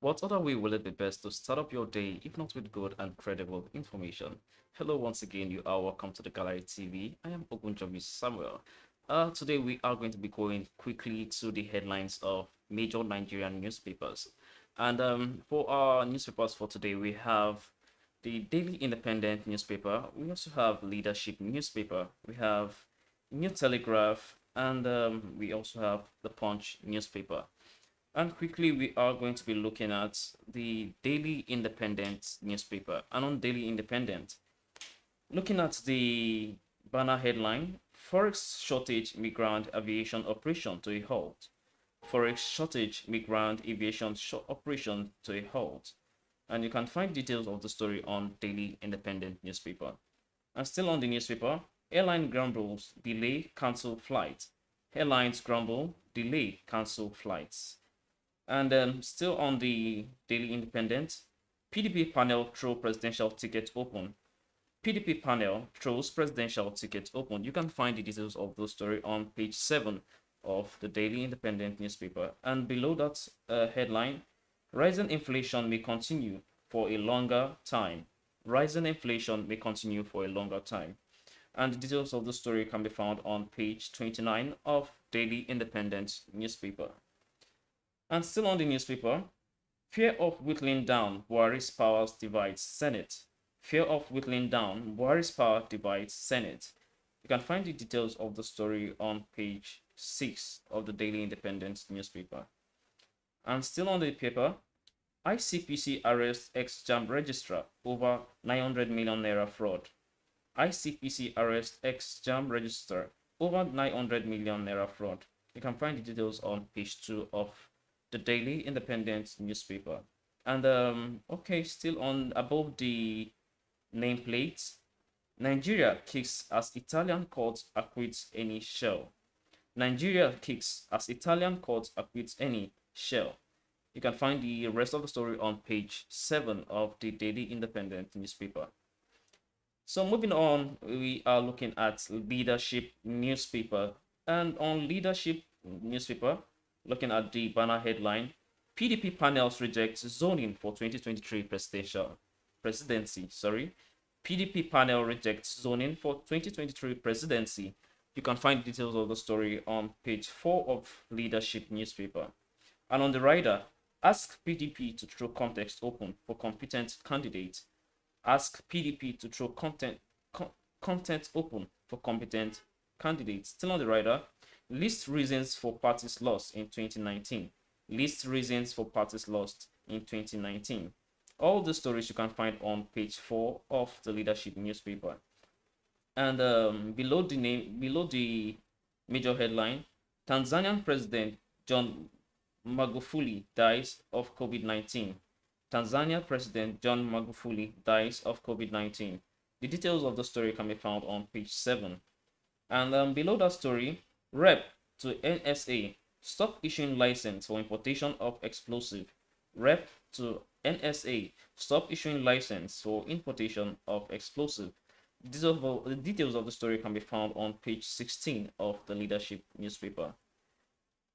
What other way will it be best to start up your day if not with good and credible information? Hello, once again, you are welcome to the Gallery TV. I am Ogunjobi Samuel. Today, we are going to be going quickly to the headlines of major Nigerian newspapers. And for our newspapers for today, we have the Daily Independent newspaper. We also have Leadership newspaper. We have New Telegraph, and we also have the Punch newspaper. And quickly, we are going to be looking at the Daily Independent newspaper. And on Daily Independent, looking at the banner headline, Forex shortage migrant aviation operation to a halt. Forex shortage migrant aviation operation to a halt. And you can find details of the story on Daily Independent newspaper. And still on the newspaper, airline grumbles, delay, cancel flight. Airlines grumble, delay, cancel flights. And still on the Daily Independent, PDP panel throw presidential ticket open. PDP panel throws presidential ticket open. You can find the details of the story on page 7 of the Daily Independent newspaper. And below that headline, rising inflation may continue for a longer time. Rising inflation may continue for a longer time. And the details of the story can be found on page 29 of Daily Independent newspaper. And still on the newspaper, fear of whittling down Buhari's powers divides Senate. Fear of whittling down Buhari's power divides Senate. You can find the details of the story on page 6 of the Daily Independent newspaper. And still on the paper, ICPC arrests ex-JAM registrar over 900 million naira fraud. ICPC arrests ex-JAM registrar over 900 million naira fraud. You can find the details on page 2 of the Daily Independent newspaper. And okay, still on above the nameplate, Nigeria kicks as Italian court acquits any shell. Nigeria kicks as Italian court acquits any shell. You can find the rest of the story on page 7 of the Daily Independent newspaper. So moving on, we are looking at Leadership newspaper. And on Leadership newspaper, looking at the banner headline, PDP panels reject zoning for 2023 presidency. PDP panel rejects zoning for 2023 presidency. You can find details of the story on page 4 of Leadership newspaper. And on the rider, ask PDP to throw context open for competent candidates. Ask PDP to throw content open for competent candidates. Still on the rider, list reasons for parties lost in 2019. List reasons for parties lost in 2019. All the stories you can find on page 4 of the Leadership newspaper. And below the major headline, Tanzanian President John Magufuli dies of COVID-19. Tanzania President John Magufuli dies of COVID-19. The details of the story can be found on page 7. And below that story, Rep to NSA, stop issuing license for importation of explosive. Rep to NSA, stop issuing license for importation of explosive. The details of the story can be found on page 16 of the Leadership newspaper.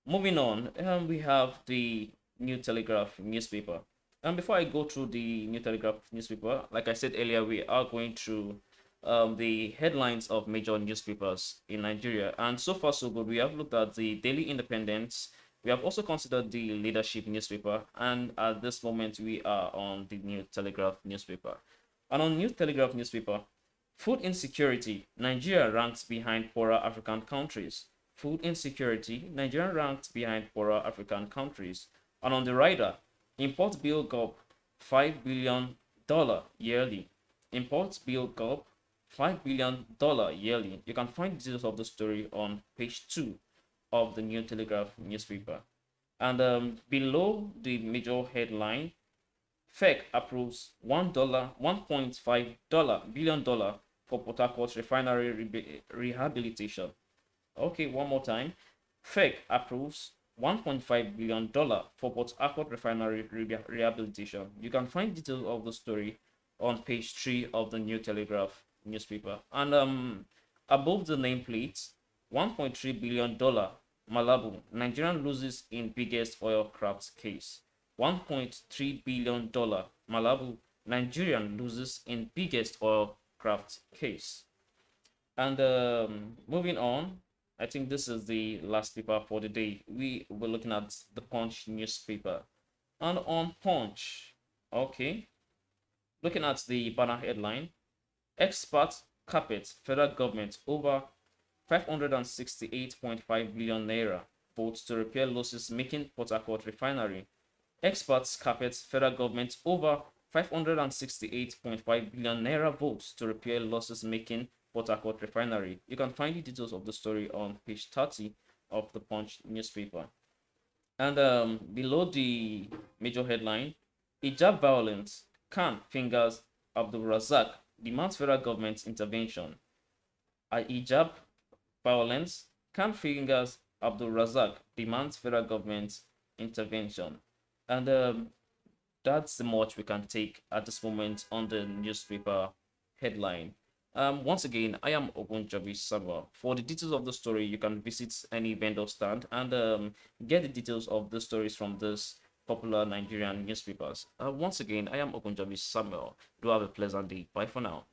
Moving on, we have the New Telegraph newspaper. And before I go through the New Telegraph newspaper, like I said earlier, we are going through the headlines of major newspapers in Nigeria. And so far, so good. We have looked at the Daily Independent. We have also considered the Leadership newspaper. And at this moment, we are on the New Telegraph newspaper. And on New Telegraph newspaper, food insecurity, Nigeria ranks behind poorer African countries. Food insecurity, Nigeria ranks behind poorer African countries. And on the rider, import bill gulp $5 billion yearly. Import bill gulp $5 billion yearly. You can find details of the story on page 2 of the New Telegraph newspaper. And below the major headline, FEC approves $1.5 billion for Port Harcourt refinery rehabilitation. Okay, one more time. FEC approves $1.5 billion for Port Harcourt refinery rehabilitation. You can find details of the story on page 3 of the New Telegraph newspaper. And above the nameplate, $1.3 billion Malabo, Nigerian loses in biggest oil craft case. $1.3 billion. Malabu, Nigerian loses in biggest oil craft case. And moving on, I think this is the last paper for the day. We were looking at the Punch newspaper. And on Punch, okay, looking at the banner headline, experts carpet federal government over 568.5 billion naira votes to repair losses making Port Harcourt refinery. Experts carpet federal government over 568.5 billion naira votes to repair losses making Port Harcourt refinery. You can find the details of the story on page 30 of the Punch newspaper. And below the major headline, hijab violence, Khan fingers Abdul Razak demands federal government intervention. Hijab violence, Khan fingers Abdul Razak demands federal government intervention. And that's the much we can take at this moment on the newspaper headline. Once again, I am Ogunjobi Samuel. For the details of the story, you can visit any vendor stand and get the details of the stories from this popular Nigerian newspapers. Once again, I am Ogunjobi Samuel. Do have a pleasant day. Bye for now.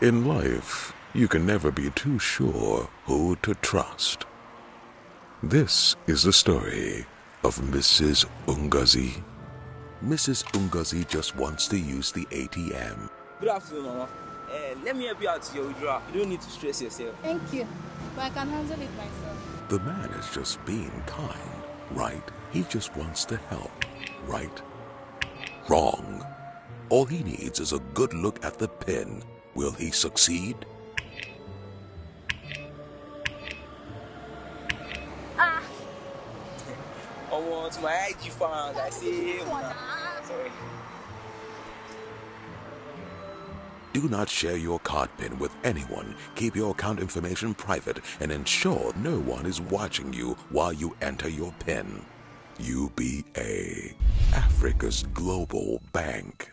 In life, you can never be too sure who to trust. This is the story of Mrs. Ungazi. Mrs. Ungazi just wants to use the ATM. Good afternoon, Mama. Let me help you out to your withdrawal. You don't need to stress yourself. Thank you, but I can handle it myself. The man is just being kind, right? He just wants to help, right? Wrong. All he needs is a good look at the pin. Will he succeed? I want my IG fans. I say, sorry. Do not share your card PIN with anyone. Keep your account information private and ensure no one is watching you while you enter your PIN. UBA, Africa's global bank.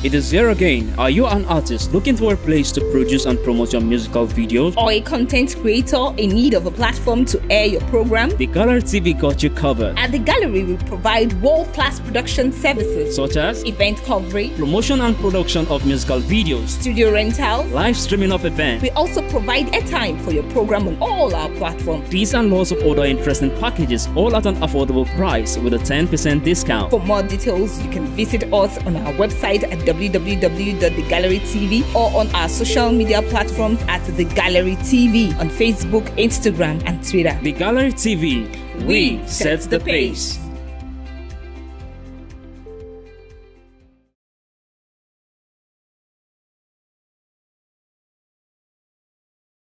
It is here again. Are you an artist looking for a place to produce and promote your musical videos? Or a content creator in need of a platform to air your program? The Gallery TV got you covered. At the Gallery, we provide world-class production services Such as event coverage, promotion and production of musical videos, studio rental, live streaming of events. We also provide airtime for your program on all our platforms. These and lots of other interesting packages, all at an affordable price with a 10% discount. For more details, you can visit us on our website at www.thegallerytv or on our social media platforms at The Gallery TV on Facebook, Instagram, and Twitter. The Gallery TV, we set the pace.